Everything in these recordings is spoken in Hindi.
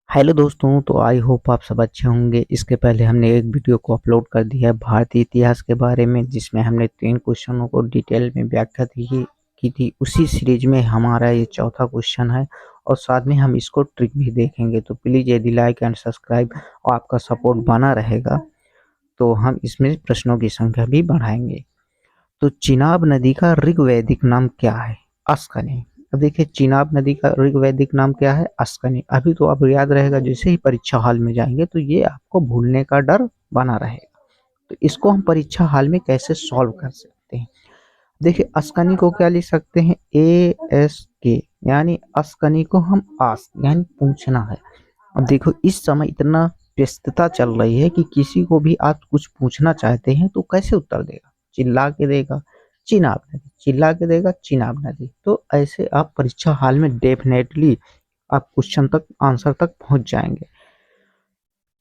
हेलो दोस्तों, तो आई होप आप सब अच्छे होंगे। इसके पहले हमने एक वीडियो को अपलोड कर दिया है भारतीय इतिहास के बारे में, जिसमें हमने 3 क्वेश्चनों को डिटेल में व्याख्या की थी। उसी सीरीज में हमारा ये चौथा क्वेश्चन है और साथ में हम इसको ट्रिक भी देखेंगे। तो प्लीज़ यदि लाइक एंड सब्सक्राइब और आपका सपोर्ट बना रहेगा तो हम इसमें प्रश्नों की संख्या भी बढ़ाएंगे। तो चिनाब नदी का ऋग्वैदिक नाम क्या है? अस्कनी। अब देखिए, चिनाब नदी का ऋग्वैदिक नाम क्या है? अस्कनी। अभी तो आपको याद रहेगा, जैसे ही परीक्षा हॉल में जाएंगे तो ये आपको भूलने का डर बना रहेगा। तो इसको हम परीक्षा हॉल में कैसे सॉल्व कर सकते हैं? देखिए, अस्कनी को क्या लिख सकते हैं? ASK, यानी अस्कनी को हम आस्क यानी पूछना है। अब देखो, इस समय इतना व्यस्तता चल रही है कि किसी को भी आप कुछ पूछना चाहते हैं तो कैसे उत्तर देगा? चिल्ला के देगा, चिनाब नदी। चिल्ला के देगा, चिनाब नदी। तो ऐसे आप परीक्षा हॉल में डेफिनेटली आप क्वेश्चन तक, आंसर तक पहुंच जाएंगे।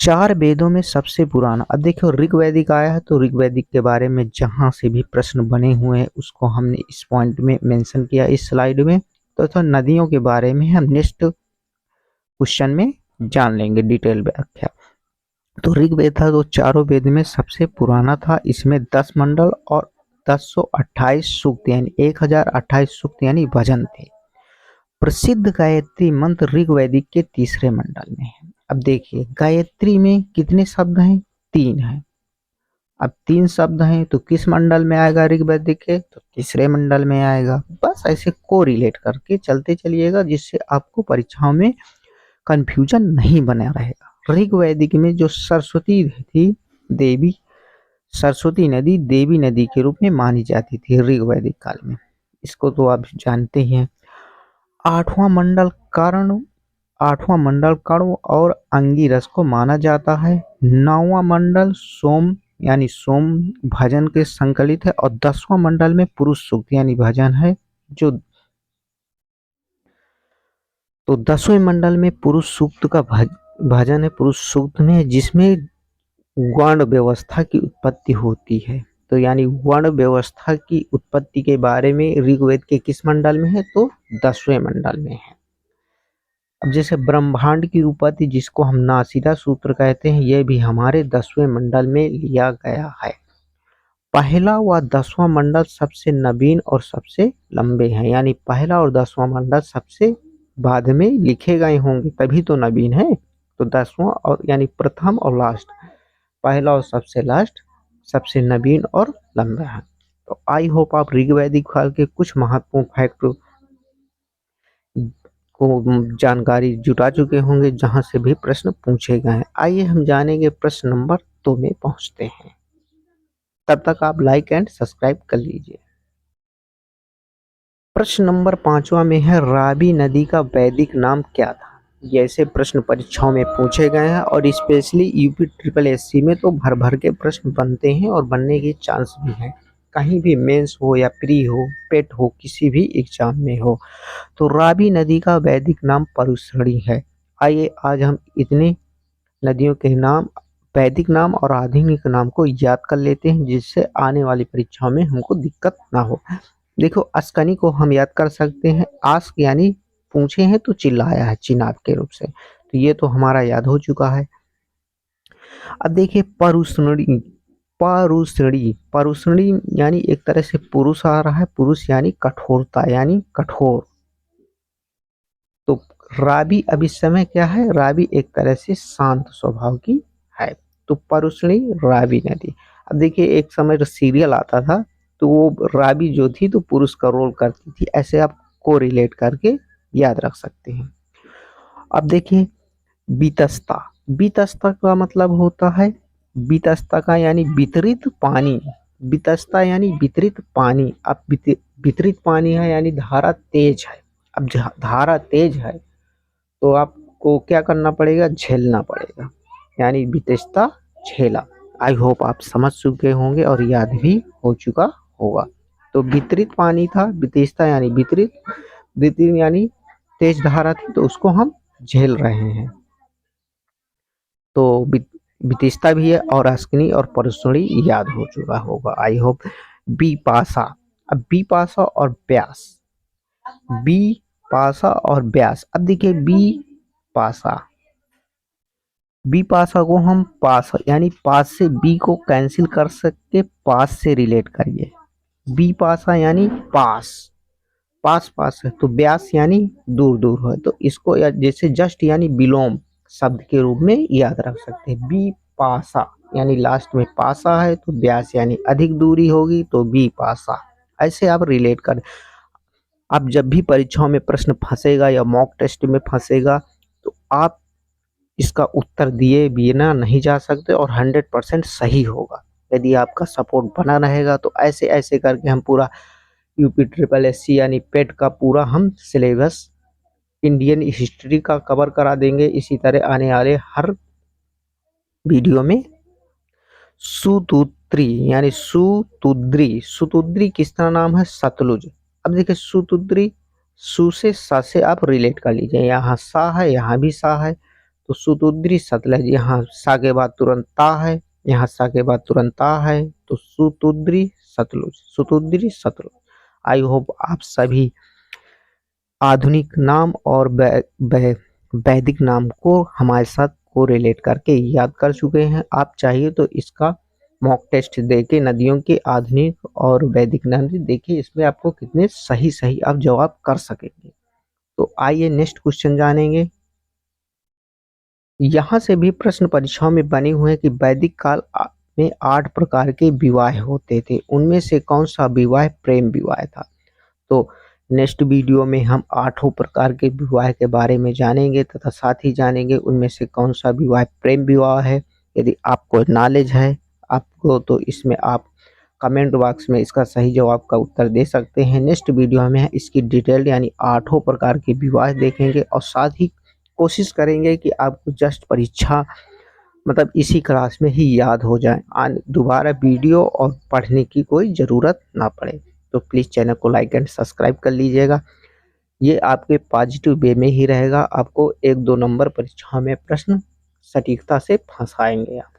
4 वेदों में सबसे पुराना। अब देखो, ऋग्वैदिक आया है तो ऋग्वैदिक के बारे में जहां से भी प्रश्न बने हुए हैं उसको हमने इस पॉइंट में मेंशन किया, इस स्लाइड में। तो नदियों के बारे में हम नेक्स्ट क्वेश्चन में जान लेंगे डिटेल व्याख्या। तो ऋग्वेद था तो चारों वेद में सबसे पुराना था। इसमें 10 मंडल और 1028 सूक्त यानी 1028 सूक्त यानी भजन थे। प्रसिद्ध गायत्री मंत्र ऋग्वैदिक के तीसरे मंडल में है। अब देखिए, गायत्री में कितने शब्द हैं? 3 हैं। अब 3 शब्द हैं तो किस मंडल में आएगा? ऋग्वैदिक के तो तीसरे मंडल में आएगा। बस ऐसे को रिलेट करके चलते चलिएगा, जिससे आपको परीक्षाओं में कंफ्यूजन नहीं बना रहेगा। ऋग्वैदिक में जो सरस्वती थी, देवी, सरस्वती नदी देवी नदी के रूप में मानी जाती थी ऋग्वैदिक काल में। इसको तो आप जानते ही हैं। आठवां मंडल कर्ण, आठवां मंडल कर्ण और अंगिरस को माना जाता है। 9वां मंडल सोम यानी सोम भजन के संकलित है और 10वां मंडल में पुरुष सूक्त यानी भजन है। जो तो 10वें मंडल में पुरुष सूक्त का भजन है, पुरुष सूक्त में, जिसमें वर्ण व्यवस्था की उत्पत्ति होती है। तो यानी वर्ण व्यवस्था की उत्पत्ति के बारे में ऋग्वेद के किस मंडल में है? तो 10वें मंडल में है। अब जैसे ब्रह्मांड की उत्पत्ति, जिसको हम नासिदा सूत्र कहते हैं, यह भी हमारे 10वें मंडल में लिया गया है। पहला व 10वां मंडल सबसे नवीन और सबसे लंबे हैं, यानी पहला और 10वां मंडल सबसे बाद में लिखे गए होंगे, तभी तो नवीन है। तो 10वां और यानी प्रथम और लास्ट, पहला और सबसे लास्ट सबसे नवीन और लंबा है। तो आई होप आप ऋग्वैदिक काल के कुछ महत्वपूर्ण फैक्ट को जानकारी जुटा चुके होंगे, जहां से भी प्रश्न पूछे गए हैं। आइए हम जानेंगे प्रश्न नंबर 2 में पहुंचते हैं। तब तक आप लाइक एंड सब्सक्राइब कर लीजिए। प्रश्न नंबर 5वां में है, रावी नदी का वैदिक नाम क्या था? ये ऐसे प्रश्न परीक्षाओं में पूछे गए हैं और स्पेशली यूपी ट्रिपल एससी में तो भर भर के प्रश्न बनते हैं और बनने के चांस भी हैं। कहीं भी मेंस हो या प्री हो, पेट हो, किसी भी एग्जाम में हो। तो रावी नदी का वैदिक नाम परुष्णी है। आइए आज हम इतने नदियों के नाम, वैदिक नाम और आधुनिक नाम को याद कर लेते हैं, जिससे आने वाली परीक्षाओं में हमको दिक्कत ना हो। देखो, अस्कनी को हम याद कर सकते हैं। आस्क यानी पूछे हैं तो चिल्लाया है, चिनाब के रूप से। तो ये तो हमारा याद हो चुका है। अब देखिए, परुष्णी। परुष्णी, परुष्णी यानी एक तरह से पुरुष आ रहा है। पुरुष यानी कठोरता यानी कठोर। तो रावी अब इस समय क्या है? रावी एक तरह से शांत स्वभाव की है। तो परुष्णी रावी नदी। अब देखिए, एक समय जो सीरियल आता था तो वो रावी जो थी तो पुरुष का रोल करती थी। ऐसे आप को रिलेट करके याद रख सकते हैं। अब देखिए, बीतस्ता। बीतस्ता का मतलब होता है, बीतस्ता का यानी वितरित पानी। बीतस्ता यानी वितरित पानी। अब वितरित पानी है यानी धारा तेज है। अब धारा तेज है तो आपको क्या करना पड़ेगा? झेलना पड़ेगा, यानी वितेशता झेला। आई होप आप समझ चुके होंगे और याद भी हो चुका होगा। तो वितरित पानी था, वितेशता यानी वितरित, वितरित यानी तेज धारा थी, तो उसको हम झेल रहे हैं। तो वितेशता भी है और अस्कनी और परसुणी याद हो चुका होगा, आई होप। बी पासा। अब बी पासा और ब्यास। बी पासा और ब्यास। अब देखिए, बी पासा बी पासा को हम पास यानी पास से बी को कैंसिल कर सकते, पास से रिलेट करिए। बी पासा यानी पास, पास पास है तो ब्यास यानी दूर दूर है, तो इसको जैसे जस्ट यानी विलोम शब्द के रूप में याद रख सकते हैं। बी पासा यानी लास्ट में पासा है तो ब्यास यानी अधिक दूरी होगी तो बी पासा। ऐसे आप रिलेट करें। आप जब भी परीक्षाओं में प्रश्न फंसेगा या मॉक टेस्ट में फंसेगा तो आप इसका उत्तर दिए बिना नहीं जा सकते और 100% सही होगा। यदि आपका सपोर्ट बना रहेगा तो ऐसे ऐसे करके हम पूरा यूपी ट्रिपल एससी यानी पेट का पूरा हम सिलेबस इंडियन हिस्ट्री का कवर करा देंगे। इसी तरह आने वाले हर वीडियो में सुतुद्री यानी सुतुद्री, सुतुद्री किसका नाम है? सतलुज। अब देखिए सुतुद्री, सु से सा से आप रिलेट कर लीजिए, यहाँ सा है यहाँ भी सा है तो सुतुद्री सतलज। यहाँ सा के बाद तुरंत ता है, यहाँ सा के बाद तुरंत ता है तो सुतुद्री सतलुज, सुतुद्री सतलुज। आई होप आप सभी आधुनिक नाम और वैदिक नाम को हमारे साथ को रिलेट करके याद कर चुके हैं। आप चाहिए तो इसका मॉक टेस्ट देके नदियों के आधुनिक और वैदिक नाम देखिए, इसमें आपको कितने सही सही आप जवाब कर सकेंगे। तो आइए नेक्स्ट क्वेश्चन जानेंगे। यहाँ से भी प्रश्न परीक्षाओं में बने हुए हैं कि वैदिक काल में 8 प्रकार के विवाह होते थे, उनमें से कौन सा विवाह प्रेम विवाह था? तो नेक्स्ट वीडियो में हम 8 प्रकार के विवाह के बारे में जानेंगे तथा साथ ही जानेंगे उनमें से कौन सा विवाह प्रेम विवाह है। यदि आपको नॉलेज है आपको तो इसमें आप कमेंट बॉक्स में इसका सही जवाब का उत्तर दे सकते हैं। नेक्स्ट वीडियो में इसकी डिटेल यानी 8 प्रकार के विवाह देखेंगे और साथ ही कोशिश करेंगे कि आपको जस्ट परीक्षा मतलब इसी क्लास में ही याद हो जाए, दोबारा वीडियो और पढ़ने की कोई ज़रूरत ना पड़े। तो प्लीज़ चैनल को लाइक एंड सब्सक्राइब कर लीजिएगा। ये आपके पॉजिटिव वे में ही रहेगा, आपको 1-2 नंबर परीक्षा में प्रश्न सटीकता से फंसाएंगे आप।